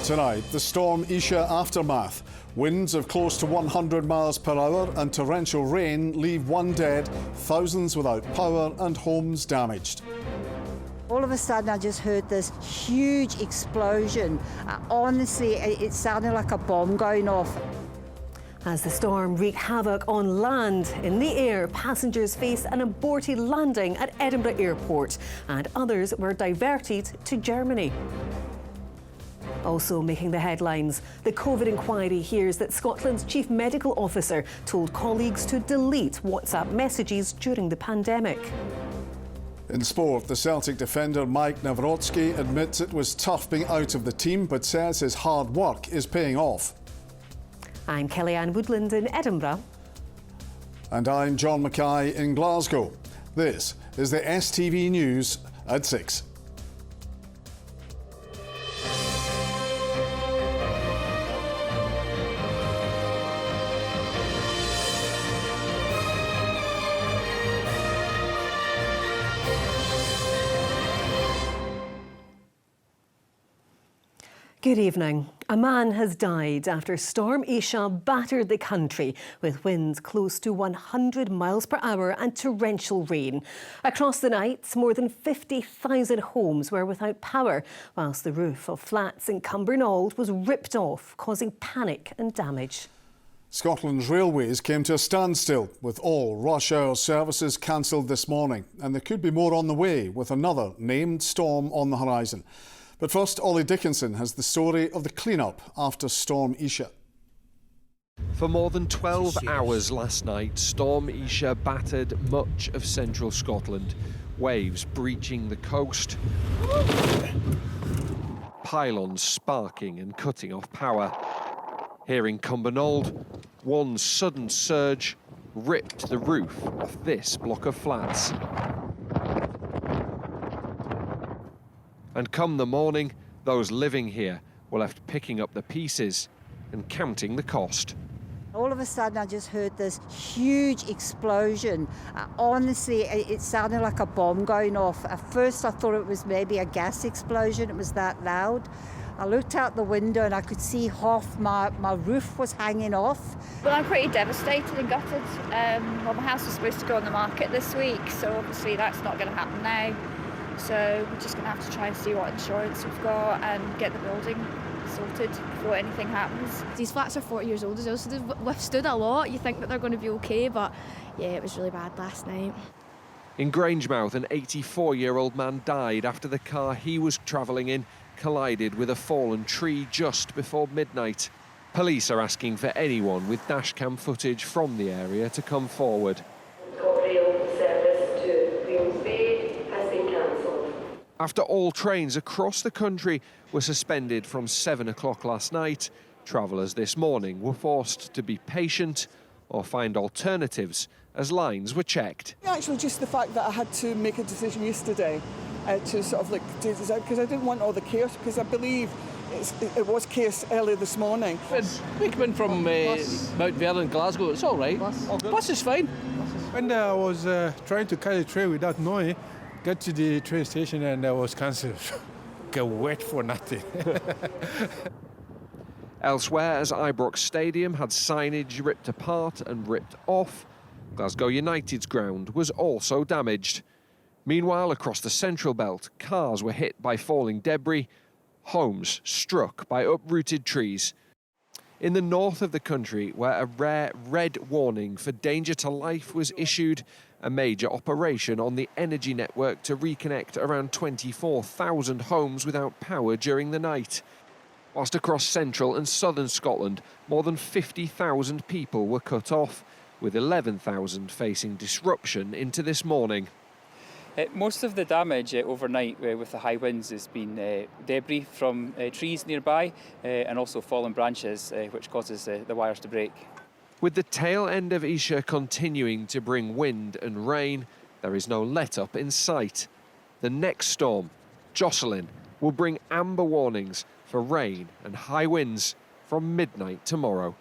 Tonight, the storm Isha aftermath. Winds of close to 100 miles per hour and torrential rain leave one dead, thousands without power and homes damaged. All of a sudden, I just heard this huge explosion. Honestly, it sounded like a bomb going off. As the storm wreaked havoc on land, in the air, passengers faced an aborted landing at Edinburgh Airport, and others were diverted to Germany. Also making the headlines, the COVID inquiry hears that Scotland's chief medical officer told colleagues to delete WhatsApp messages during the pandemic. In sport, the Celtic defender Mike Nawrocki admits it was tough being out of the team, but says his hard work is paying off. I'm Kellyanne Woodland in Edinburgh. And I'm John Mackay in Glasgow. This is the STV News at 6. Good evening. A man has died after Storm Isha battered the country with winds close to 100 miles per hour and torrential rain. Across the night, more than 50,000 homes were without power, whilst the roof of flats in Cumbernauld was ripped off, causing panic and damage. Scotland's railways came to a standstill with all rush hour services cancelled this morning, and there could be more on the way with another named storm on the horizon. But first, Ollie Dickinson has the story of the clean-up after Storm Isha. For more than 12 hours last night, Storm Isha battered much of central Scotland. Waves breaching the coast, pylons sparking and cutting off power. Here in Cumbernauld, one sudden surge ripped the roof off this block of flats. And come the morning, those living here were left picking up the pieces and counting the cost. All of a sudden, I just heard this huge explosion. Honestly, it sounded like a bomb going off. At first, I thought it was maybe a gas explosion. It was that loud. I looked out the window and I could see half my roof was hanging off. Well, I'm pretty devastated and gutted. Well, my house was supposed to go on the market this week, so obviously that's not going to happen now. So we're just going to have to try and see what insurance we've got and get the building sorted before anything happens. These flats are 40 years old as well, so they've withstood a lot. You think that they're going to be okay, but yeah, it was really bad last night. In Grangemouth, an 84-year-old man died after the car he was travelling in collided with a fallen tree just before midnight. Police are asking for anyone with dashcam footage from the area to come forward. After all trains across the country were suspended from 7 o'clock last night, travellers this morning were forced to be patient or find alternatives as lines were checked. Actually, just the fact that I had to make a decision yesterday to sort of like, because I didn't want all the chaos, because I believe it was chaos earlier this morning. We come in from Mount Vernon, Glasgow, it's all right. Bus is fine. When I was trying to catch a train without knowing, got to the train station and I was cancelled. Get wet for nothing. Elsewhere, as Ibrox Stadium had signage ripped apart and ripped off, Glasgow United's ground was also damaged. Meanwhile, across the central belt, cars were hit by falling debris, homes struck by uprooted trees. In the north of the country, where a rare red warning for danger to life was issued, a major operation on the energy network to reconnect around 24,000 homes without power during the night. Whilst across central and southern Scotland, more than 50,000 people were cut off, with 11,000 facing disruption into this morning. Most of the damage overnight with the high winds has been debris from trees nearby and also fallen branches, which causes the wires to break. With the tail end of Isha continuing to bring wind and rain, there is no let-up in sight. The next storm, Jocelyn, will bring amber warnings for rain and high winds from midnight tomorrow.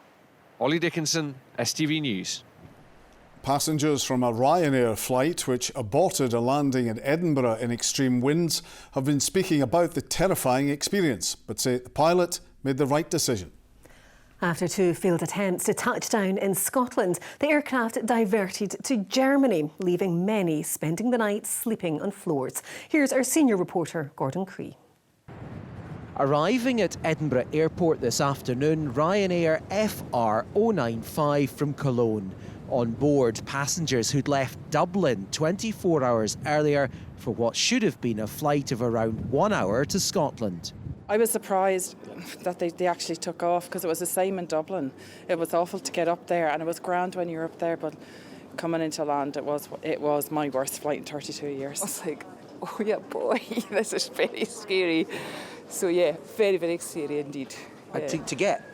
Ollie Dickinson, STV News. Passengers from a Ryanair flight which aborted a landing in Edinburgh in extreme winds have been speaking about the terrifying experience, but say the pilot made the right decision. After 2 failed attempts to touch down in Scotland, the aircraft diverted to Germany, leaving many spending the night sleeping on floors. Here's our senior reporter, Gordon Cree. Arriving at Edinburgh Airport this afternoon, Ryanair FR095 from Cologne. On board, passengers who'd left Dublin 24 hours earlier for what should have been a flight of around 1 hour to Scotland. I was surprised that they actually took off because it was the same in Dublin. It was awful to get up there and it was grand when you're up there, but coming into land, it was my worst flight in 32 years. I was like, oh yeah, boy, this is very scary. So yeah, very, very scary indeed. Yeah. To get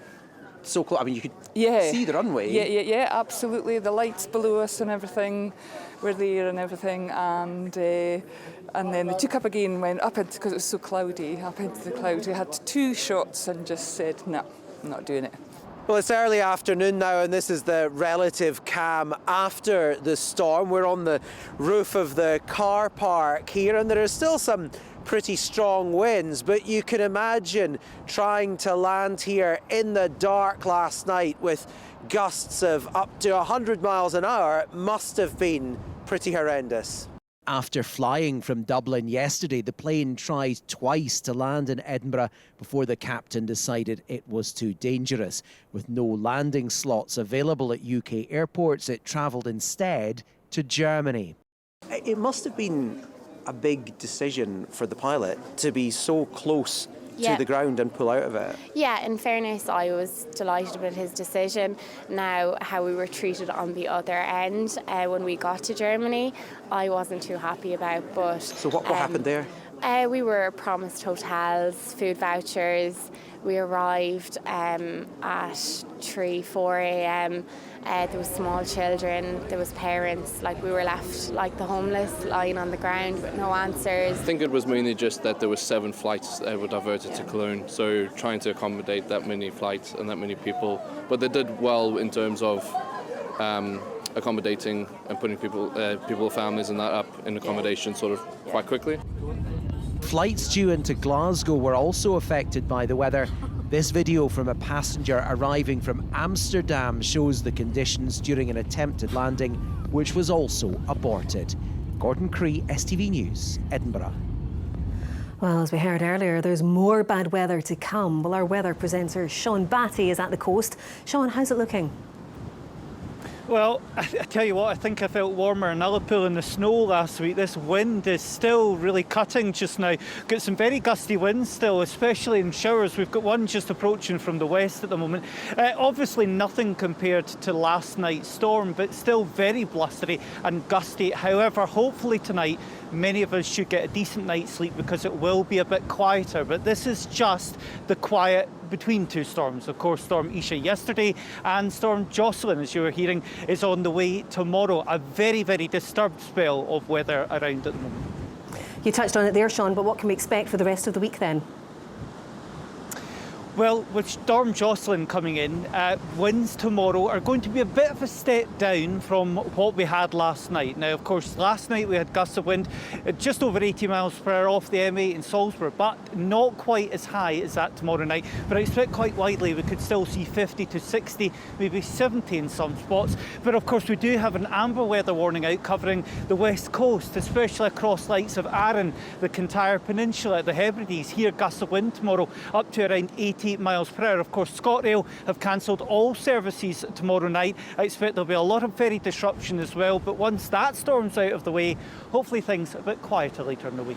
so close, I mean, you could see the runway. Yeah, absolutely. The lights below us and everything were there and everything, and then they took up again, went up into, because it was so cloudy, up into the cloud. We had 2 shots and just said, no, I'm not doing it. Well, it's early afternoon now, and this is the relative calm after the storm. We're on the roof of the car park here, and there are still some pretty strong winds, but you can imagine trying to land here in the dark last night with gusts of up to 100 miles an hour must have been pretty horrendous. After flying from Dublin yesterday, the plane tried twice to land in Edinburgh before the captain decided it was too dangerous. With no landing slots available at UK airports, it travelled instead to Germany. It must have been a big decision for the pilot to be so close to the ground and pull out of it. Yeah, in fairness, I was delighted with his decision. Now, how we were treated on the other end when we got to Germany, I wasn't too happy about. But so what happened there? We were promised hotels, food vouchers. We arrived at 3-4 a.m. There was small children, there was parents, like we were left like the homeless, lying on the ground with no answers. I think it was mainly just that there were 7 flights that were diverted to Cologne, so trying to accommodate that many flights and that many people. But they did well in terms of accommodating and putting people, families and that up in accommodation sort of quite quickly. Flights due into Glasgow were also affected by the weather. This video from a passenger arriving from Amsterdam shows the conditions during an attempted landing, which was also aborted. Gordon Cree, STV News, Edinburgh. Well, as we heard earlier, there's more bad weather to come. Well, our weather presenter Sean Batty is at the coast. Sean, how's it looking? Well, I tell you what, I think I felt warmer in Ullapool in the snow last week. This wind is still really cutting just now. Got some very gusty winds still, especially in showers. We've got one just approaching from the west at the moment. Obviously nothing compared to last night's storm, but still very blustery and gusty. However, hopefully tonight, many of us should get a decent night's sleep because it will be a bit quieter. But this is just the quiet between 2 storms. Of course, Storm Isha yesterday and Storm Jocelyn, as you were hearing, is on the way tomorrow. A very, very disturbed spell of weather around at the moment. You touched on it there, Sean, but what can we expect for the rest of the week then? Well, with Storm Jocelyn coming in, winds tomorrow are going to be a bit of a step down from what we had last night. Now, of course, last night we had gusts of wind at just over 80 miles per hour off the M8 in Salisbury, but not quite as high as that tomorrow night. But I expect quite widely we could still see 50 to 60, maybe 70 in some spots. But of course, we do have an amber weather warning out covering the west coast, especially across likes of Arran, the Kintyre Peninsula, the Hebrides. Here, gusts of wind tomorrow up to around 80 miles per hour. Of course, ScotRail have cancelled all services tomorrow night. I expect there'll be a lot of ferry disruption as well, but once that storm's out of the way, hopefully things a bit quieter later in the week.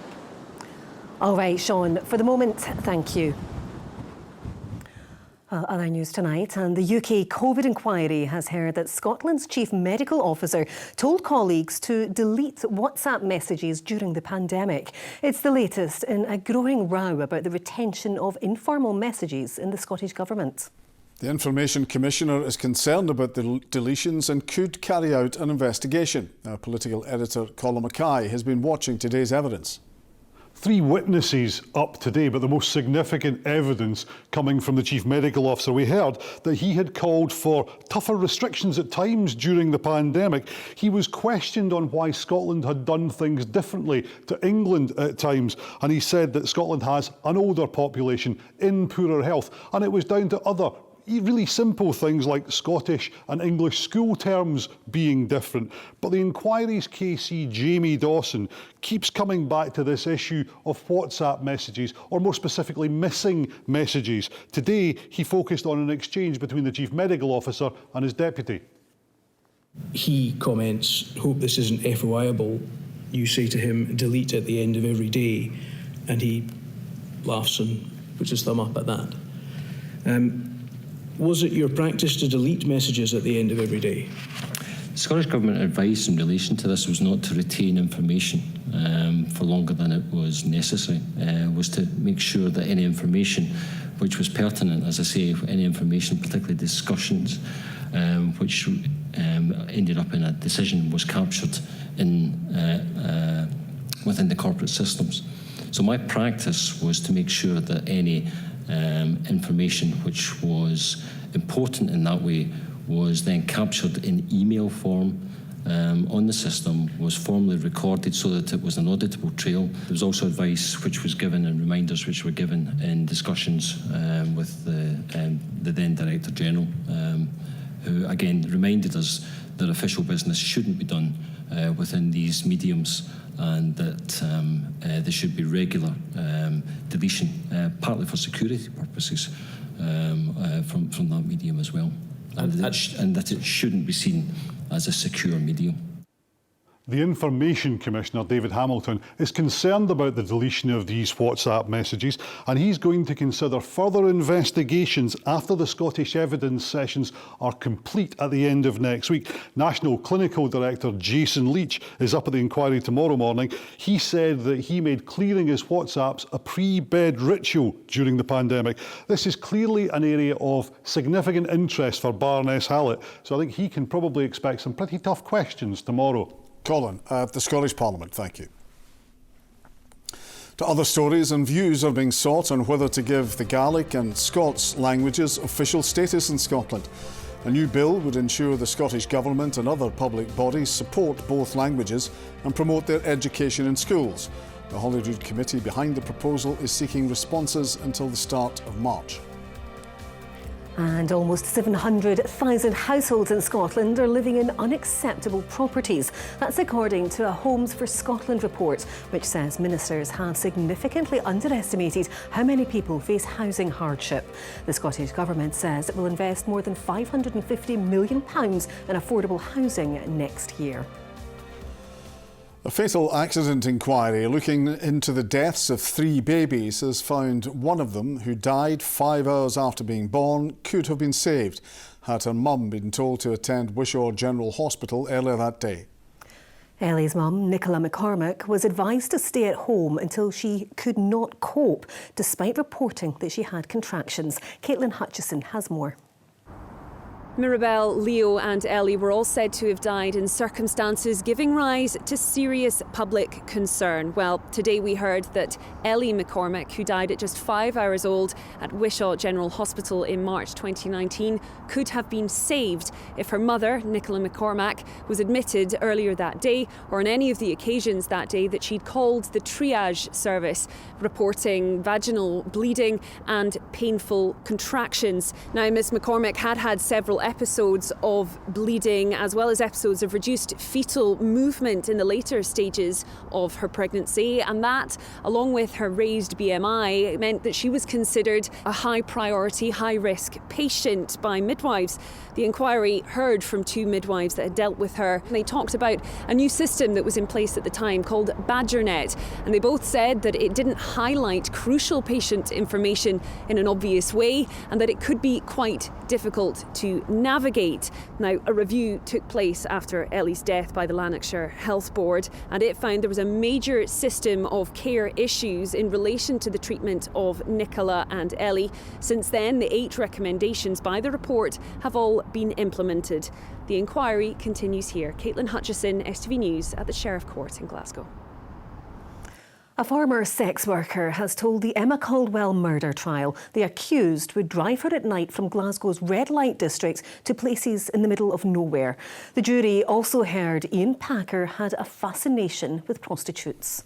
All right, Sean, for the moment, thank you. Well, other news tonight, and the UK COVID inquiry has heard that Scotland's chief medical officer told colleagues to delete WhatsApp messages during the pandemic. It's the latest in a growing row about the retention of informal messages in the Scottish Government. The Information Commissioner is concerned about the deletions and could carry out an investigation. Our political editor Colin Mackay has been watching today's evidence. 3 witnesses up today, but the most significant evidence coming from the Chief Medical Officer. We heard that he had called for tougher restrictions at times during the pandemic. He was questioned on why Scotland had done things differently to England at times, and he said that Scotland has an older population in poorer health, and it was down to other really simple things like Scottish and English school terms being different. But the inquiry's KC Jamie Dawson keeps coming back to this issue of WhatsApp messages, or more specifically missing messages. Today he focused on an exchange between the Chief Medical Officer and his deputy. He comments, "Hope this isn't FOIable." You say to him, "Delete at the end of every day," and he laughs and puts his thumb up at that. Was it your practice to delete messages at the end of every day? The Scottish Government advice in relation to this was not to retain information for longer than it was necessary, was to make sure that any information which was pertinent, as I say, any information, particularly discussions, which ended up in a decision, was captured in within the corporate systems. So my practice was to make sure that any information which was important in that way was then captured in email form on the system, was formally recorded so that it was an auditable trail. There was also advice which was given and reminders which were given in discussions with the then Director General, who again reminded us that official business shouldn't be done within these mediums, and that there should be regular deletion, partly for security purposes, from that medium as well, and that it shouldn't be seen as a secure medium. The Information Commissioner, David Hamilton, is concerned about the deletion of these WhatsApp messages, and he's going to consider further investigations after the Scottish evidence sessions are complete at the end of next week. National Clinical Director Jason Leach is up at the inquiry tomorrow morning. He said that he made clearing his WhatsApps a pre-bed ritual during the pandemic. This is clearly an area of significant interest for Baroness Hallett, so I think he can probably expect some pretty tough questions tomorrow. Colin, at the Scottish Parliament, thank you. To other stories, and views are being sought on whether to give the Gaelic and Scots languages official status in Scotland. A new bill would ensure the Scottish Government and other public bodies support both languages and promote their education in schools. The Holyrood committee behind the proposal is seeking responses until the start of March. And almost 700,000 households in Scotland are living in unacceptable properties. That's according to a Homes for Scotland report, which says ministers have significantly underestimated how many people face housing hardship. The Scottish Government says it will invest more than £550 million in affordable housing next year. A fatal accident inquiry looking into the deaths of 3 babies has found one of them, who died 5 hours after being born, could have been saved, had her mum been told to attend Wishaw General Hospital earlier that day. Ellie's mum, Nicola McCormack, was advised to stay at home until she could not cope, despite reporting that she had contractions. Caitlin Hutchison has more. Mirabelle, Leo and Ellie were all said to have died in circumstances giving rise to serious public concern. Well, today we heard that Ellie McCormack, who died at just 5 hours old at Wishaw General Hospital in March 2019, could have been saved if her mother, Nicola McCormack, was admitted earlier that day, or on any of the occasions that day that she'd called the triage service, reporting vaginal bleeding and painful contractions. Now, Miss McCormack had several episodes of bleeding, as well as episodes of reduced fetal movement in the later stages of her pregnancy, and that, along with her raised BMI, meant that she was considered a high priority, high risk patient by midwives. The inquiry heard from 2 midwives that had dealt with her, and they talked about a new system that was in place at the time called BadgerNet, and they both said that it didn't highlight crucial patient information in an obvious way, and that it could be quite difficult to navigate. Now, a review took place after Ellie's death by the Lanarkshire Health Board, and it found there was a major system of care issues in relation to the treatment of Nicola and Ellie. Since then, the 8 recommendations by the report have all been implemented. The inquiry continues here. Caitlin Hutchison, STV News at the Sheriff Court in Glasgow. A former sex worker has told the Emma Caldwell murder trial the accused would drive her at night from Glasgow's red light districts to places in the middle of nowhere. The jury also heard Ian Packer had a fascination with prostitutes.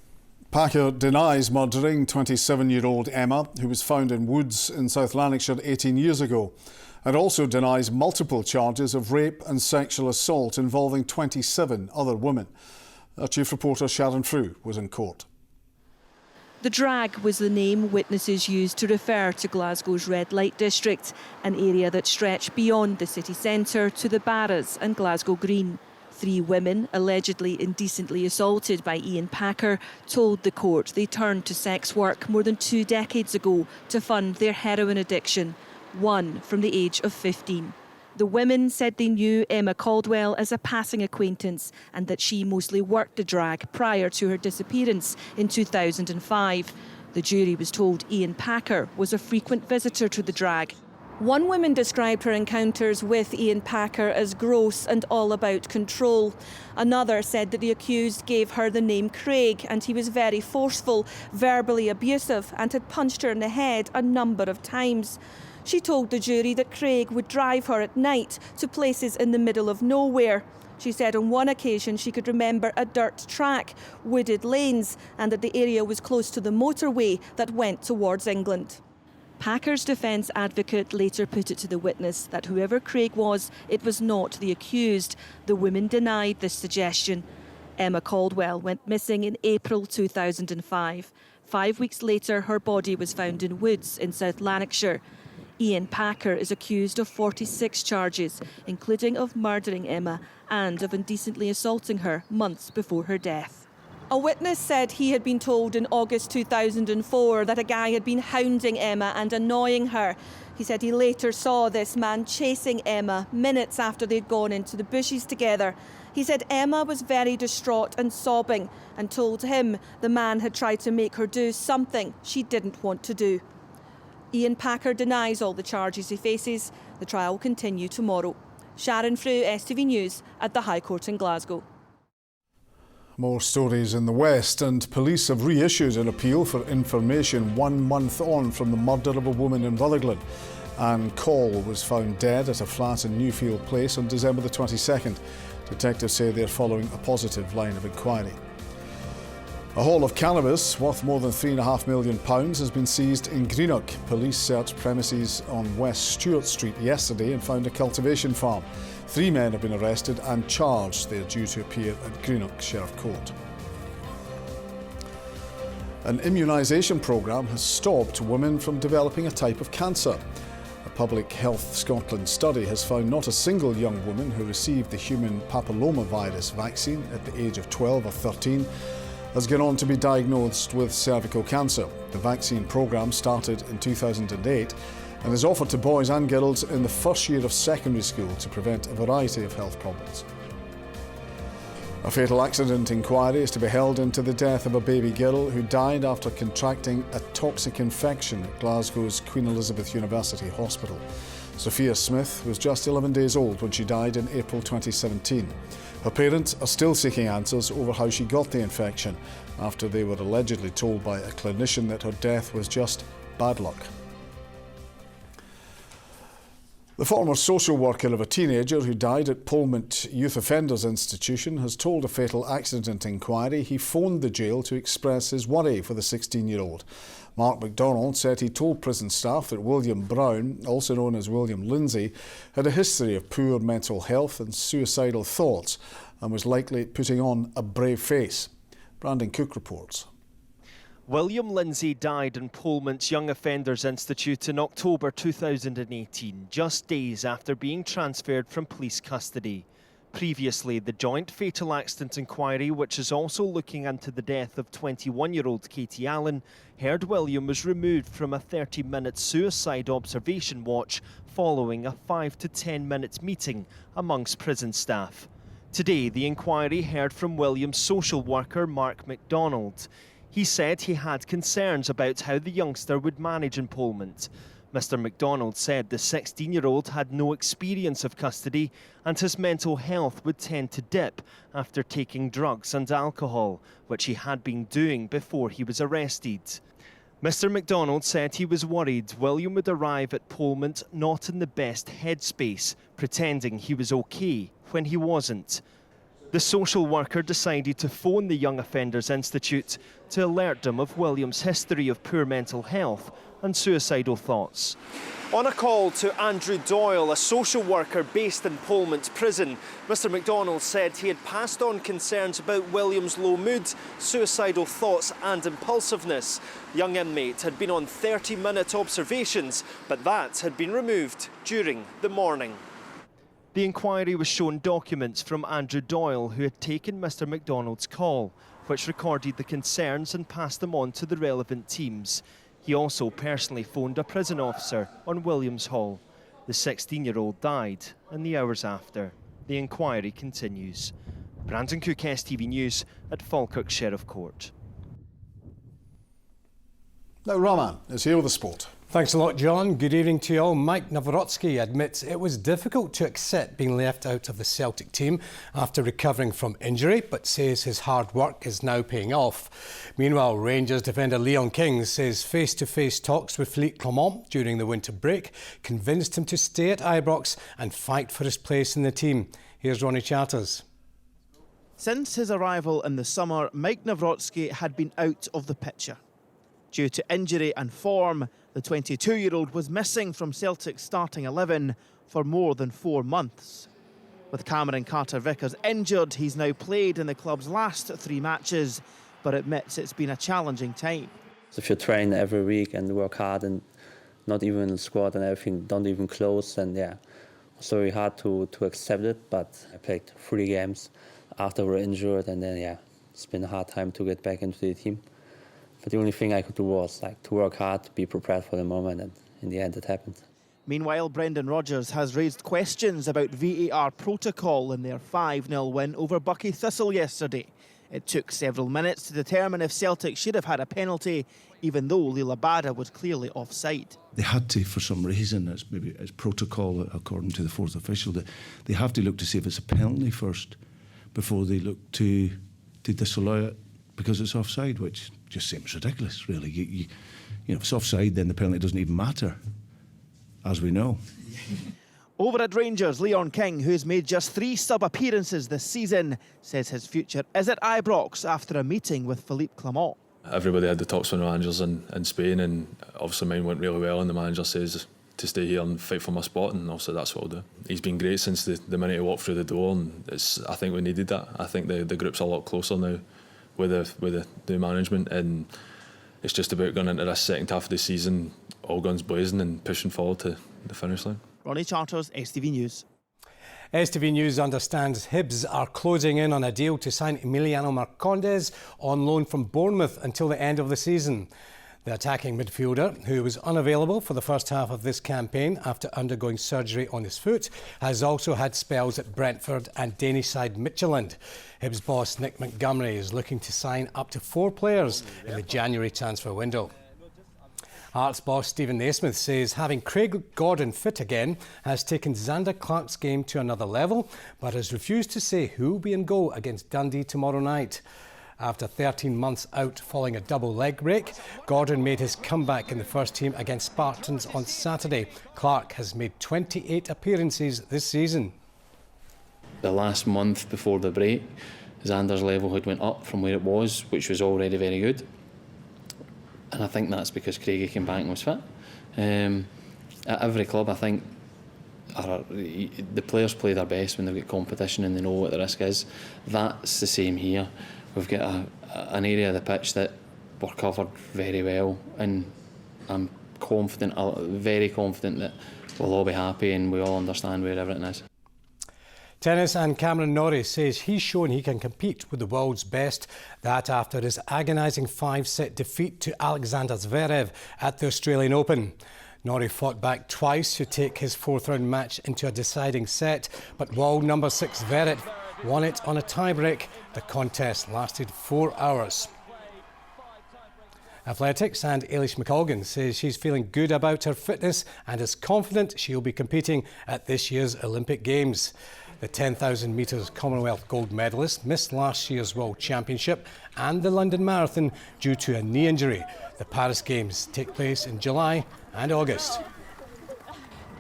Packer denies murdering 27-year-old Emma, who was found in woods in South Lanarkshire 18 years ago, and also denies multiple charges of rape and sexual assault involving 27 other women. Our chief reporter Sharon Frew was in court. The drag was the name witnesses used to refer to Glasgow's red light district, an area that stretched beyond the city centre to the Barras and Glasgow Green. 3 women, allegedly indecently assaulted by Ian Packer, told the court they turned to sex work more than 2 decades ago to fund their heroin addiction, one from the age of 15. The women said they knew Emma Caldwell as a passing acquaintance and that she mostly worked the drag prior to her disappearance in 2005. The jury was told Ian Packer was a frequent visitor to the drag. One woman described her encounters with Ian Packer as gross and all about control. Another said that the accused gave her the name Craig and he was very forceful, verbally abusive and had punched her in the head a number of times. She told the jury that Craig would drive her at night to places in the middle of nowhere. She said on one occasion she could remember a dirt track, wooded lanes, and that the area was close to the motorway that went towards England. Packer's defence advocate later put it to the witness that whoever Craig was, it was not the accused. The women denied this suggestion. Emma Caldwell went missing in April 2005. 5 weeks later, her body was found in woods in South Lanarkshire. Ian Packer is accused of 46 charges, including of murdering Emma and of indecently assaulting her months before her death. A witness said he had been told in August 2004 that a guy had been hounding Emma and annoying her. He said he later saw this man chasing Emma minutes after they'd gone into the bushes together. He said Emma was very distraught and sobbing and told him the man had tried to make her do something she didn't want to do. Ian Packer denies all the charges he faces. The trial will continue tomorrow. Sharon Frew, STV News at the High Court in Glasgow. More stories in the West, and police have reissued an appeal for information 1 month on from the murder of a woman in Rutherglen. Anne Call was found dead at a flat in Newfield Place on December the 22nd. Detectives say they're following a positive line of inquiry. A haul of cannabis worth more than £3.5 million has been seized in Greenock. Police searched premises on West Stewart Street yesterday and found a cultivation farm. 3 men have been arrested and charged. They are due to appear at Greenock Sheriff Court. An immunisation programme has stopped women from developing a type of cancer. A Public Health Scotland study has found not a single young woman who received the human papillomavirus vaccine at the age of 12 or 13 has gone on to be diagnosed with cervical cancer. The vaccine programme started in 2008 and is offered to boys and girls in the first year of secondary school to prevent a variety of health problems. A fatal accident inquiry is to be held into the death of a baby girl who died after contracting a toxic infection at Glasgow's Queen Elizabeth University Hospital. Sophia Smith was just 11 days old when she died in April 2017. Her parents are still seeking answers over how she got the infection after they were allegedly told by a clinician that her death was just bad luck. The former social worker of a teenager who died at Polmont Youth Offenders Institution has told a fatal accident inquiry he phoned the jail to express his worry for the 16-year-old. Mark MacDonald said he told prison staff that William Brown, also known as William Lindsay, had a history of poor mental health and suicidal thoughts and was likely putting on a brave face. Brandon Cook reports. William Lindsay died in Polmont's Young Offenders Institute in October 2018, just days after being transferred from police custody. Previously, the Joint Fatal Accident Inquiry, which is also looking into the death of 21-year-old Katie Allen, heard William was removed from a 30-minute suicide observation watch following a 5 to 10 minutes meeting amongst prison staff. Today, the inquiry heard from William's social worker, Mark MacDonald. He said he had concerns about how the youngster would manage in Polmont. Mr MacDonald said the 16-year-old had no experience of custody and his mental health would tend to dip after taking drugs and alcohol, which he had been doing before he was arrested. Mr MacDonald said he was worried William would arrive at Polmont not in the best headspace, pretending he was okay when he wasn't. The social worker decided to phone the Young Offenders Institute to alert them of William's history of poor mental health and suicidal thoughts. On a call to Andrew Doyle, a social worker based in Polmont Prison, Mr MacDonald said he had passed on concerns about William's low mood, suicidal thoughts and impulsiveness. The young inmate had been on 30-minute observations, but that had been removed during the morning. The inquiry was shown documents from Andrew Doyle, who had taken Mr MacDonald's call, which recorded the concerns and passed them on to the relevant teams. He also personally phoned a prison officer on Williams Hall. The 16-year-old died in the hours after. The inquiry continues. Brandon Cook, STV News at Falkirk Sheriff Court. Now Rahman is here with the sport. Thanks a lot, John. Good evening to you all. Mike Nawrocki admits it was difficult to accept being left out of the Celtic team after recovering from injury, but says his hard work is now paying off. Meanwhile, Rangers defender Leon King says face-to-face talks with Philippe Clement during the winter break convinced him to stay at Ibrox and fight for his place in the team. Here's Ronnie Charters. Since his arrival in the summer, Mike Nawrocki had been out of the picture. Due to injury and form, the 22-year-old was missing from Celtic's starting 11 for more than 4 months. With Cameron Carter-Vickers injured, he's now played in the club's last 3 matches, but admits it's been a challenging time. So if you train every week and work hard and not even in the squad and everything, don't even close, and yeah, it's very hard to accept it, but I played 3 games after we were injured, and then yeah, it's been a hard time to get back into the team. But the only thing I could do was to work hard, to be prepared for the moment, and in the end it happened. Meanwhile, Brendan Rodgers has raised questions about VAR protocol in their 5-0 win over Buckie Thistle yesterday. It took several minutes to determine if Celtic should have had a penalty, even though Lila Bada was clearly offside. They had to, for some reason, it's protocol according to the fourth official, they have to look to see if it's a penalty first before they look to disallow it because it's offside, which just seems ridiculous, really. You know, if it's offside, then the penalty doesn't even matter, as we know. Over at Rangers, Leon King, who's made just 3 sub-appearances this season, says his future is at Ibrox after a meeting with Philippe Clement. Everybody had the talks with the managers in Spain, and obviously mine went really well, and the manager says to stay here and fight for my spot, and obviously that's what I'll do. He's been great since the minute he walked through the door, and I think we needed that. I think the group's a lot closer now with the management, and it's just about going into this second half of the season all guns blazing and pushing forward to the finish line. Ronnie Charters, STV News. STV News understands Hibs are closing in on a deal to sign Emiliano Marcondes on loan from Bournemouth until the end of the season. The attacking midfielder, who was unavailable for the first half of this campaign after undergoing surgery on his foot, has also had spells at Brentford and Danish side Midtjylland. Hibs boss Nick Montgomery is looking to sign up to 4 players in the January transfer window. Hearts boss Stephen Naismith says having Craig Gordon fit again has taken Zander Clark's game to another level, but has refused to say who will be in goal against Dundee tomorrow night. After 13 months out following a double leg break, Gordon made his comeback in the first team against Spartans on Saturday. Clark has made 28 appearances this season. The last month before the break, Zander's level had went up from where it was, which was already very good. And I think that's because Craigie came back and was fit. At every club, I think the players play their best when they've got competition and they know what the risk is. That's the same here. We've got an area of the pitch that we're covered very well, and I'm confident, very confident that we'll all be happy and we all understand where everything is. Tennis and Cameron Norrie says he's shown he can compete with the world's best. That after his agonising 5-set defeat to Alexander Zverev at the Australian Open. Norrie fought back twice to take his 4th-round match into a deciding set, but world number 6 Zverev won it on a tiebreak. The contest lasted 4 hours. Athletics and Ailish McColgan says she's feeling good about her fitness and is confident she'll be competing at this year's Olympic Games. The 10,000 metres Commonwealth gold medalist missed last year's World Championship and the London Marathon due to a knee injury. The Paris Games take place in July and August.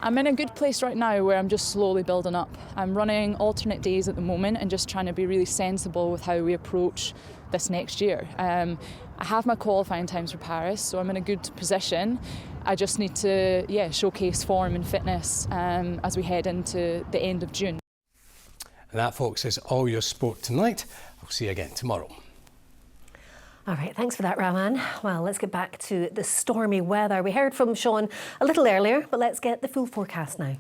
I'm in a good place right now where I'm just slowly building up. I'm running alternate days at the moment and just trying to be really sensible with how we approach this next year. I have my qualifying times for Paris, so I'm in a good position. I just need to showcase form and fitness as we head into the end of June. And that, folks, is all your sport tonight. I'll see you again tomorrow. All right, thanks for that, Rahman. Well, let's get back to the stormy weather. We heard from Sean a little earlier, but let's get the full forecast now.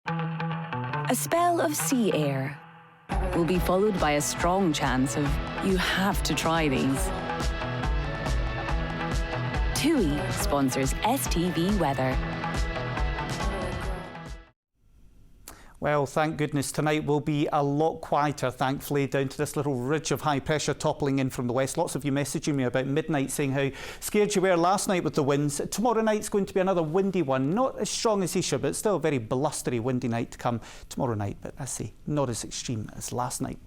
A spell of sea air will be followed by a strong chance of you have to try these. TUI sponsors STV Weather. Well, thank goodness tonight will be a lot quieter, thankfully, down to this little ridge of high pressure toppling in from the west. Lots of you messaging me about midnight saying how scared you were last night with the winds. Tomorrow night's going to be another windy one, not as strong as Isha, but still a very blustery, windy night to come tomorrow night. But I say, not as extreme as last night.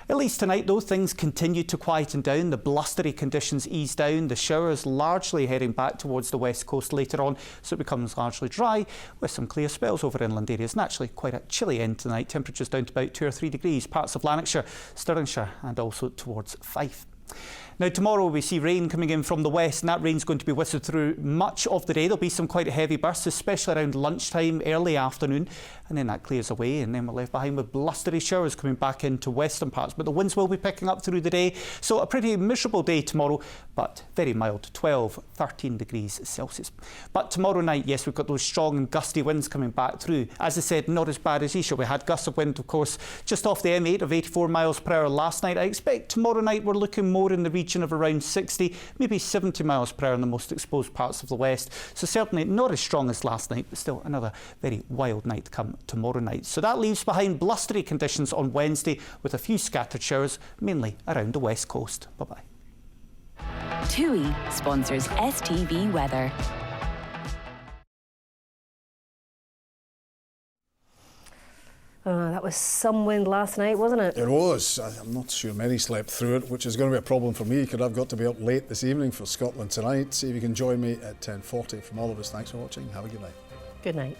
At least tonight, though, things continue to quieten down. The blustery conditions ease down. The showers largely heading back towards the west coast later on, so it becomes largely dry with some clear spells over inland areas. And actually quite a chilly end tonight. Temperatures down to about 2 or 3 degrees. Parts of Lanarkshire, Stirlingshire and also towards Fife. Now tomorrow we see rain coming in from the west, and that rain's going to be whistled through much of the day. There'll be some quite heavy bursts, especially around lunchtime, early afternoon, and then that clears away, and then we're left behind with blustery showers coming back into western parts. But the winds will be picking up through the day, so a pretty miserable day tomorrow, but very mild, 12, 13 degrees Celsius. But tomorrow night, yes, we've got those strong and gusty winds coming back through. As I said, not as bad as Isha. We had gusts of wind, of course, just off the M8 of 84 miles per hour last night. I expect tomorrow night we're looking more in the region of around 60, maybe 70 miles per hour in the most exposed parts of the west. So certainly not as strong as last night, but still another very wild night to come tomorrow night. So that leaves behind blustery conditions on Wednesday with a few scattered showers, mainly around the west coast. Bye-bye. TUI sponsors STV Weather. That was some wind last night, wasn't it? It was. I'm not sure many slept through it, which is going to be a problem for me because I've got to be up late this evening for Scotland tonight. See if you can join me at 10:40. From all of us, thanks for watching. Have a good night. Good night.